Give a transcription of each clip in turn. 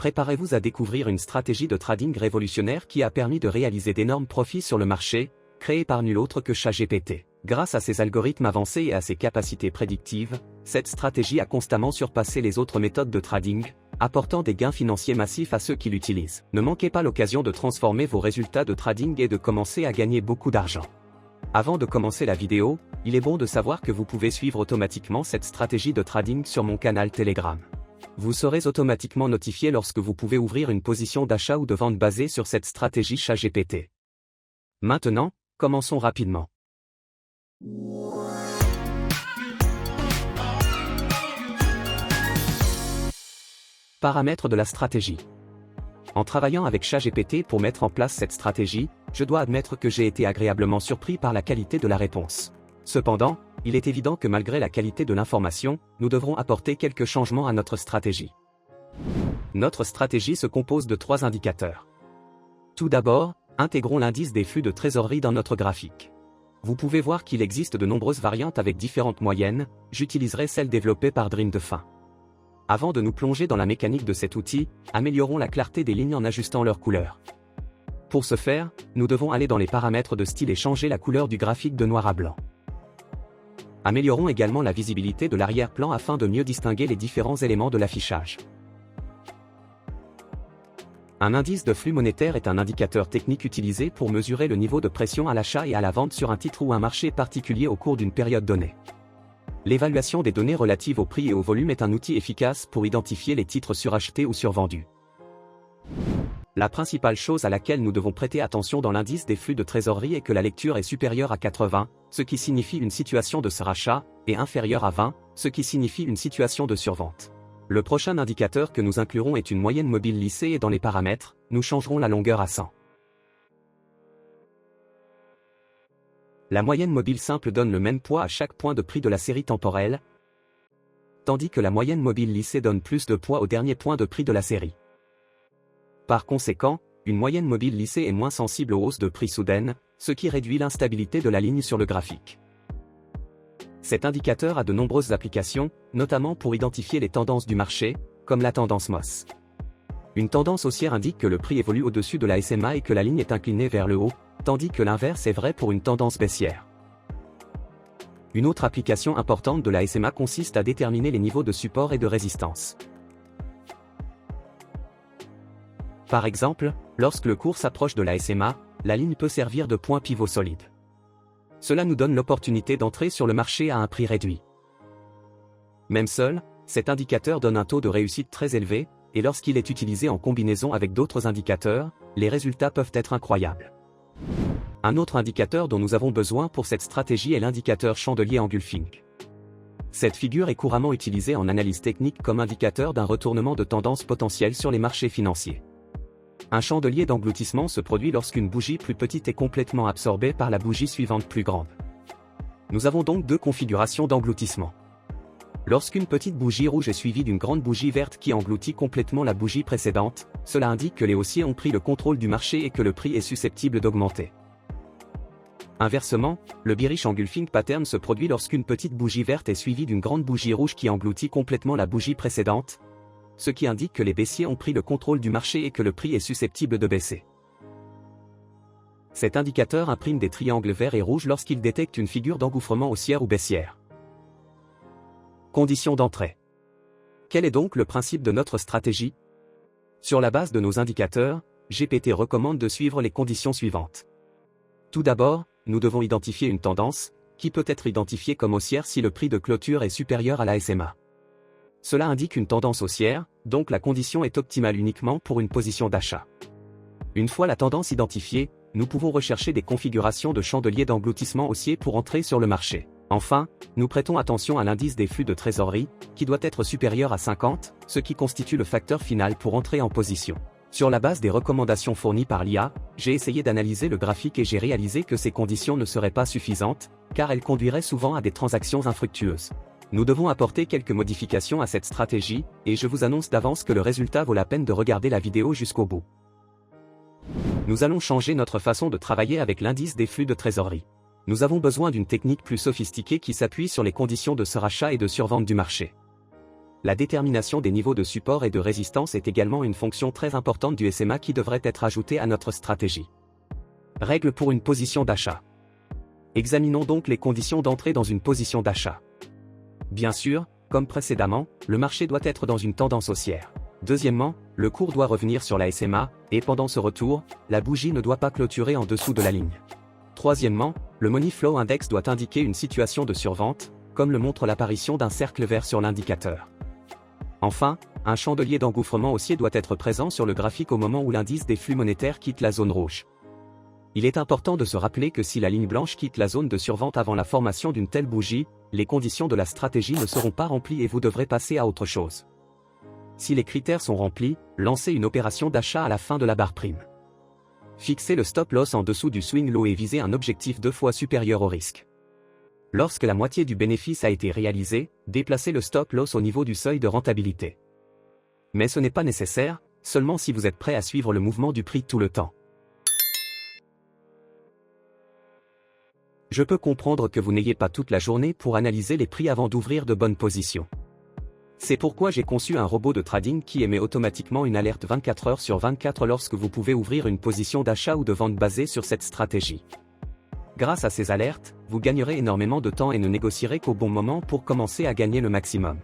Préparez-vous à découvrir une stratégie de trading révolutionnaire qui a permis de réaliser d'énormes profits sur le marché, créée par nul autre que ChatGPT. Grâce à ses algorithmes avancés et à ses capacités prédictives, cette stratégie a constamment surpassé les autres méthodes de trading, apportant des gains financiers massifs à ceux qui l'utilisent. Ne manquez pas l'occasion de transformer vos résultats de trading et de commencer à gagner beaucoup d'argent. Avant de commencer la vidéo, il est bon de savoir que vous pouvez suivre automatiquement cette stratégie de trading sur mon canal Telegram. Vous serez automatiquement notifié lorsque vous pouvez ouvrir une position d'achat ou de vente basée sur cette stratégie ChatGPT. Maintenant, commençons rapidement. Paramètres de la stratégie. En travaillant avec ChatGPT pour mettre en place cette stratégie, je dois admettre que j'ai été agréablement surpris par la qualité de la réponse. Cependant, il est évident que malgré la qualité de l'information, nous devrons apporter quelques changements à notre stratégie. Notre stratégie se compose de 3 indicateurs. Tout d'abord, intégrons l'indice des flux de trésorerie dans notre graphique. Vous pouvez voir qu'il existe de nombreuses variantes avec différentes moyennes, j'utiliserai celle développée par Dream2Fin. Avant de nous plonger dans la mécanique de cet outil, améliorons la clarté des lignes en ajustant leur couleur. Pour ce faire, nous devons aller dans les paramètres de style et changer la couleur du graphique de noir à blanc. Améliorons également la visibilité de l'arrière-plan afin de mieux distinguer les différents éléments de l'affichage. Un indice de flux monétaire est un indicateur technique utilisé pour mesurer le niveau de pression à l'achat et à la vente sur un titre ou un marché particulier au cours d'une période donnée. L'évaluation des données relatives au prix et au volume est un outil efficace pour identifier les titres surachetés ou survendus. La principale chose à laquelle nous devons prêter attention dans l'indice des flux de trésorerie est que la lecture est supérieure à 80, ce qui signifie une situation de surachat, et inférieure à 20, ce qui signifie une situation de survente. Le prochain indicateur que nous inclurons est une moyenne mobile lissée et dans les paramètres, nous changerons la longueur à 100. La moyenne mobile simple donne le même poids à chaque point de prix de la série temporelle, tandis que la moyenne mobile lissée donne plus de poids au dernier point de prix de la série. Par conséquent, une moyenne mobile lissée est moins sensible aux hausses de prix soudaines, ce qui réduit l'instabilité de la ligne sur le graphique. Cet indicateur a de nombreuses applications, notamment pour identifier les tendances du marché, comme la tendance Moss. Une tendance haussière indique que le prix évolue au-dessus de la SMA et que la ligne est inclinée vers le haut, tandis que l'inverse est vrai pour une tendance baissière. Une autre application importante de la SMA consiste à déterminer les niveaux de support et de résistance. Par exemple, lorsque le cours s'approche de la SMA, la ligne peut servir de point pivot solide. Cela nous donne l'opportunité d'entrer sur le marché à un prix réduit. Même seul, cet indicateur donne un taux de réussite très élevé, et lorsqu'il est utilisé en combinaison avec d'autres indicateurs, les résultats peuvent être incroyables. Un autre indicateur dont nous avons besoin pour cette stratégie est l'indicateur chandelier engulfing. Cette figure est couramment utilisée en analyse technique comme indicateur d'un retournement de tendance potentiel sur les marchés financiers. Un chandelier d'engloutissement se produit lorsqu'une bougie plus petite est complètement absorbée par la bougie suivante plus grande. Nous avons donc 2 configurations d'engloutissement. Lorsqu'une petite bougie rouge est suivie d'une grande bougie verte qui engloutit complètement la bougie précédente, cela indique que les haussiers ont pris le contrôle du marché et que le prix est susceptible d'augmenter. Inversement, le bearish engulfing pattern se produit lorsqu'une petite bougie verte est suivie d'une grande bougie rouge qui engloutit complètement la bougie précédente, ce qui indique que les baissiers ont pris le contrôle du marché et que le prix est susceptible de baisser. Cet indicateur imprime des triangles verts et rouges lorsqu'il détecte une figure d'engouffrement haussière ou baissière. Conditions d'entrée. Quel est donc le principe de notre stratégie? Sur la base de nos indicateurs, GPT recommande de suivre les conditions suivantes. Tout d'abord, nous devons identifier une tendance, qui peut être identifiée comme haussière si le prix de clôture est supérieur à la SMA. Cela indique une tendance haussière, donc la condition est optimale uniquement pour une position d'achat. Une fois la tendance identifiée, nous pouvons rechercher des configurations de chandelier d'engloutissement haussier pour entrer sur le marché. Enfin, nous prêtons attention à l'indice des flux de trésorerie, qui doit être supérieur à 50, ce qui constitue le facteur final pour entrer en position. Sur la base des recommandations fournies par l'IA, j'ai essayé d'analyser le graphique et j'ai réalisé que ces conditions ne seraient pas suffisantes, car elles conduiraient souvent à des transactions infructueuses. Nous devons apporter quelques modifications à cette stratégie, et je vous annonce d'avance que le résultat vaut la peine de regarder la vidéo jusqu'au bout. Nous allons changer notre façon de travailler avec l'indice des flux de trésorerie. Nous avons besoin d'une technique plus sophistiquée qui s'appuie sur les conditions de surachat et de survente du marché. La détermination des niveaux de support et de résistance est également une fonction très importante du SMA qui devrait être ajoutée à notre stratégie. Règle pour une position d'achat. Examinons donc les conditions d'entrée dans une position d'achat. Bien sûr, comme précédemment, le marché doit être dans une tendance haussière. Deuxièmement, le cours doit revenir sur la SMA, et pendant ce retour, la bougie ne doit pas clôturer en dessous de la ligne. Troisièmement, le Money Flow Index doit indiquer une situation de survente, comme le montre l'apparition d'un cercle vert sur l'indicateur. Enfin, un chandelier d'engouffrement haussier doit être présent sur le graphique au moment où l'indice des flux monétaires quitte la zone rouge. Il est important de se rappeler que si la ligne blanche quitte la zone de survente avant la formation d'une telle bougie, les conditions de la stratégie ne seront pas remplies et vous devrez passer à autre chose. Si les critères sont remplis, lancez une opération d'achat à la fin de la barre prime. Fixez le stop loss en dessous du swing low et visez un objectif 2 fois supérieur au risque. Lorsque la moitié du bénéfice a été réalisé, déplacez le stop loss au niveau du seuil de rentabilité. Mais ce n'est pas nécessaire, seulement si vous êtes prêt à suivre le mouvement du prix tout le temps. Je peux comprendre que vous n'ayez pas toute la journée pour analyser les prix avant d'ouvrir de bonnes positions. C'est pourquoi j'ai conçu un robot de trading qui émet automatiquement une alerte 24 heures sur 24 lorsque vous pouvez ouvrir une position d'achat ou de vente basée sur cette stratégie. Grâce à ces alertes, vous gagnerez énormément de temps et ne négocierez qu'au bon moment pour commencer à gagner le maximum.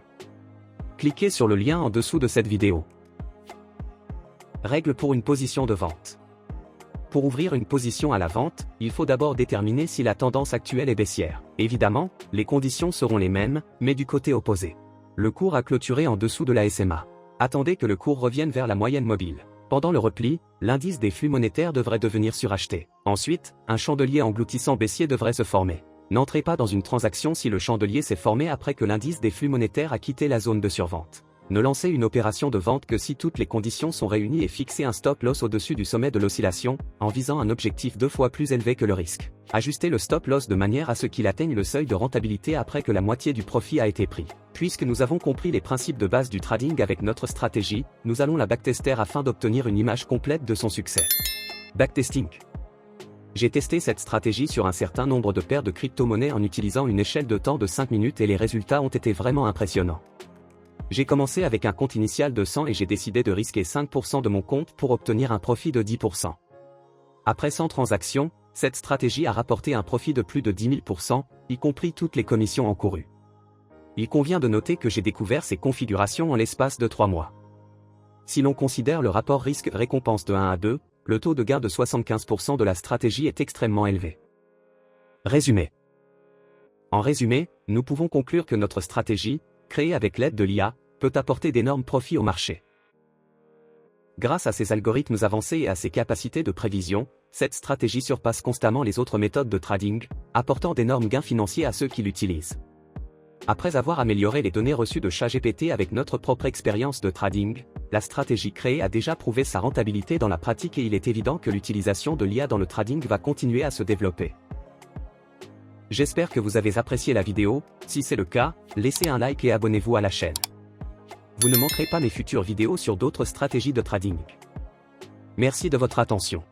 Cliquez sur le lien en dessous de cette vidéo. Règle pour une position de vente. Pour ouvrir une position à la vente, il faut d'abord déterminer si la tendance actuelle est baissière. Évidemment, les conditions seront les mêmes, mais du côté opposé. Le cours a clôturé en dessous de la SMA. Attendez que le cours revienne vers la moyenne mobile. Pendant le repli, l'indice des flux monétaires devrait devenir suracheté. Ensuite, un chandelier engloutissant baissier devrait se former. N'entrez pas dans une transaction si le chandelier s'est formé après que l'indice des flux monétaires a quitté la zone de survente. Ne lancez une opération de vente que si toutes les conditions sont réunies et fixez un stop loss au-dessus du sommet de l'oscillation, en visant un objectif 2 fois plus élevé que le risque. Ajustez le stop loss de manière à ce qu'il atteigne le seuil de rentabilité après que la moitié du profit a été pris. Puisque nous avons compris les principes de base du trading avec notre stratégie, nous allons la backtester afin d'obtenir une image complète de son succès. Backtesting. J'ai testé cette stratégie sur un certain nombre de paires de crypto-monnaies en utilisant une échelle de temps de 5 minutes et les résultats ont été vraiment impressionnants. J'ai commencé avec un compte initial de 100 et j'ai décidé de risquer 5% de mon compte pour obtenir un profit de 10%. Après 100 transactions, cette stratégie a rapporté un profit de plus de 10 000%, y compris toutes les commissions encourues. Il convient de noter que j'ai découvert ces configurations en l'espace de 3 mois. Si l'on considère le rapport risque-récompense de 1 à 2, le taux de gain de 75% de la stratégie est extrêmement élevé. Résumé. En résumé, nous pouvons conclure que notre stratégie, créée avec l'aide de l'IA, peut apporter d'énormes profits au marché. Grâce à ses algorithmes avancés et à ses capacités de prévision, cette stratégie surpasse constamment les autres méthodes de trading, apportant d'énormes gains financiers à ceux qui l'utilisent. Après avoir amélioré les données reçues de ChatGPT avec notre propre expérience de trading, la stratégie créée a déjà prouvé sa rentabilité dans la pratique et il est évident que l'utilisation de l'IA dans le trading va continuer à se développer. J'espère que vous avez apprécié la vidéo, si c'est le cas, laissez un like et abonnez-vous à la chaîne. Vous ne manquerez pas mes futures vidéos sur d'autres stratégies de trading. Merci de votre attention.